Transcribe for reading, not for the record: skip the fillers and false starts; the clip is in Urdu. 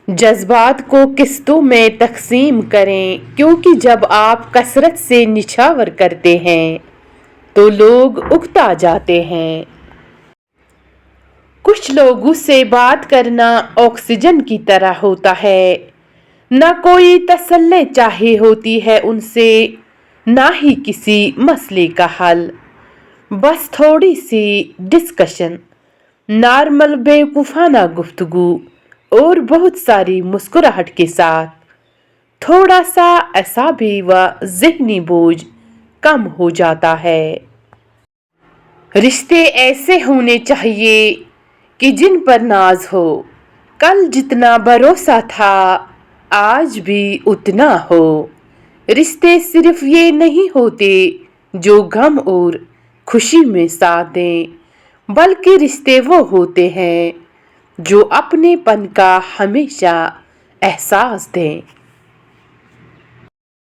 جذبات کو قسطوں میں تقسیم کریں، کیونکہ جب آپ کثرت سے نچھاور کرتے ہیں تو لوگ اکتا جاتے ہیں۔ کچھ لوگوں سے بات کرنا آکسیجن کی طرح ہوتا ہے، نہ کوئی تسلی چاہیے ہوتی ہے ان سے، نہ ہی کسی مسئلے کا حل، بس تھوڑی سی ڈسکشن، نارمل بیوقوفانہ گفتگو اور بہت ساری مسکراہٹ کے ساتھ تھوڑا سا اعصابی و ذہنی بوجھ کم ہو جاتا ہے۔ رشتے ایسے ہونے چاہیے کہ جن پر ناز ہو، کل جتنا بھروسہ تھا آج بھی اتنا ہو۔ رشتے صرف یہ نہیں ہوتے جو غم اور خوشی میں ساتھ دیں، بلکہ رشتے وہ ہوتے ہیں جو اپنے پن کا ہمیشہ احساس دیں۔